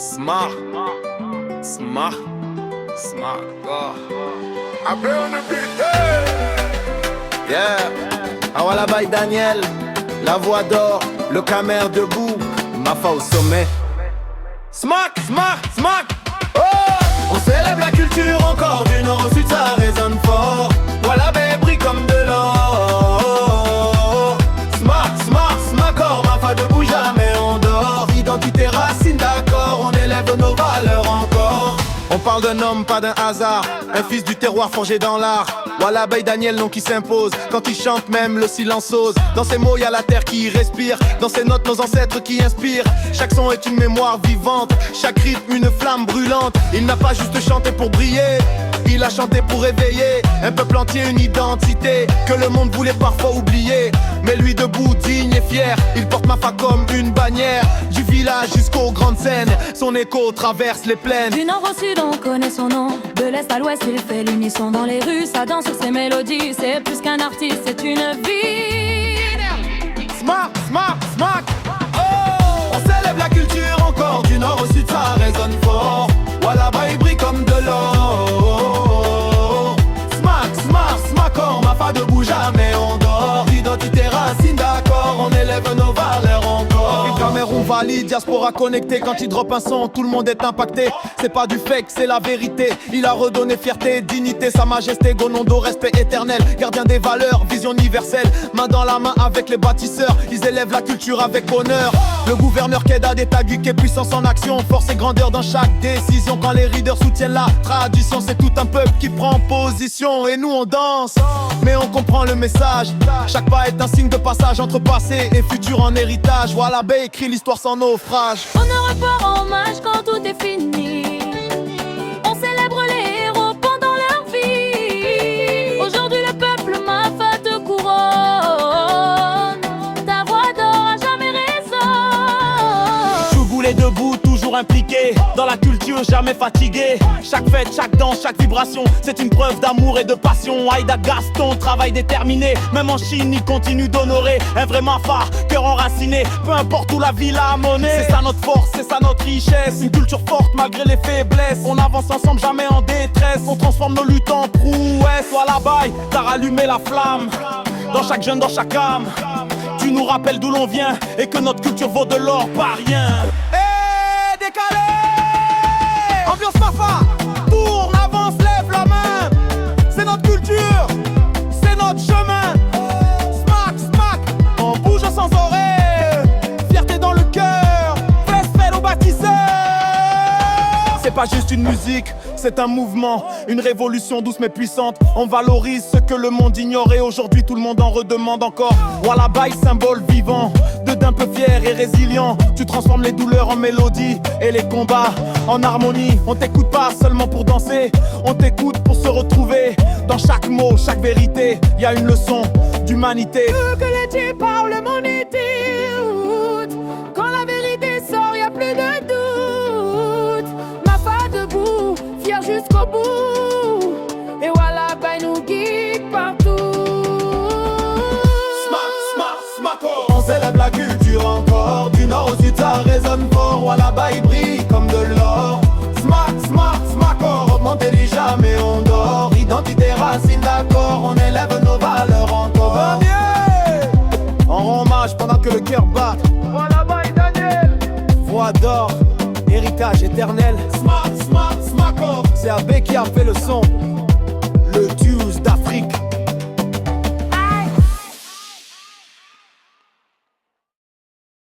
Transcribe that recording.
Smart, smart, smart, oh. I play on the beat, hey. Yeah, Awala by Daniel, la voix d'or, le camère debout, Mafa au sommet. Smack, smack, smack. Oh, on célèbre la culture encore du nord au sud, ça résonne fort. Voilà, brille comme de l'or. Smack, smack, smack, or, Mafa debout, jamais on dort. Identité, racine, d'accord, on élève nos valeurs encore. On parle d'un homme, pas d'un hasard, un fils du terroir forgé dans l'art. Voilà Bay Daniel, nom qui s'impose. Quand il chante, même le silence ose. Dans ses mots, y a la terre qui respire. Dans ses notes, nos ancêtres qui inspirent. Chaque son est une mémoire vivante. Chaque rythme, une flamme brûlante. Il n'a pas juste chanté pour briller, il a chanté pour éveiller un peuple entier, une identité que le monde voulait parfois oublier. Mais lui debout, digne et fier, il porte Mafa comme une bannière. Du village jusqu'aux grandes scènes, son écho traverse les plaines. Du nord au sud, on connaît son nom. De l'est à l'ouest, il fait l'unisson. Dans les rues, ça danse sur ses mélodies. C'est plus qu'un artiste, c'est une vie. Smart, smart, smart. Oh, on célèbre la culture encore. Du nord au sud, ça résonne fort. Voilà, il brille comme de l'or. Smack, smack, smackor, Mafa debout, jamais on dort. Identité, racine, d'accord, on élève nos valeurs encore. Et Cameroun valide, diaspora connecté. Quand il drop un son, tout le monde est impacté. C'est pas du fake, c'est la vérité. Il a redonné fierté, dignité, sa majesté, Gonondo, respect éternel. Gardien des valeurs, vision universelle. Main dans la main avec les bâtisseurs. Ils élèvent la culture avec honneur. Le gouverneur Keda des Taguik, puissance en action. Force et grandeur dans chaque décision. Quand les readers soutiennent la tradition, c'est tout un peuple qui prend position. Et nous on danse, mais on comprend le message. Chaque pas est un signe de passage entre passé et futur en héritage. Voilà, Bay écrit l'histoire sans naufrage. On ne rend hommage quand tout est fini. On célèbre les héros pendant leur vie. Aujourd'hui le peuple Mafa te couronne. Ta voix d'or a jamais raison. Chougoul est debout, toujours impliqué dans la culture, jamais fatigué. Chaque fête, chaque danse, chaque vibration, c'est une preuve d'amour et de passion. Aïda Gaston, travail déterminé. Même en Chine, il continue d'honorer un vrai Mafa, cœur enraciné. Peu importe où la ville a monnaie. C'est ça notre force, c'est ça notre richesse. Une culture forte malgré les faiblesses. On avance ensemble, jamais en détresse. On transforme nos luttes en prouesse. Voilà, bye, t'as rallumé la flamme dans chaque jeune, dans chaque âme. Tu nous rappelles d'où l'on vient et que notre culture vaut de l'or, pas rien. Décalé, ambiance Mafa, tourne, avance, lève la main. C'est notre culture, c'est notre chemin. Smack, smack, on bouge sans oreille. Fierté dans le cœur, respect aux bâtisseurs. C'est pas juste une musique, c'est un mouvement, une révolution douce mais puissante. On valorise ce que le monde ignore et aujourd'hui tout le monde en redemande encore. Voilà, Bay, symbole vivant d'un peu fier et résilient. Tu transformes les douleurs en mélodie et les combats en harmonie. On t'écoute pas seulement pour danser, on t'écoute pour se retrouver. Dans chaque mot, chaque vérité, y a une leçon d'humanité. Que les dieux parlent mon étude. Quand la vérité sort, y a plus de doute. Mafa debout, fier jusqu'au bout. Et voilà, Bay nous guide partout. On célèbre la culture encore. Du nord au sud ça résonne fort. Voilà, Bay brille comme de l'or. Smack, smack, smackor, augmenter les jamais on dort. Identité, racine, d'accord, on élève nos valeurs encore. On rend hommage pendant que le cœur bat. Voilà, Bay Daniel, voix d'or, héritage éternel. Smack, smack, smackor, c'est AB qui a fait le son.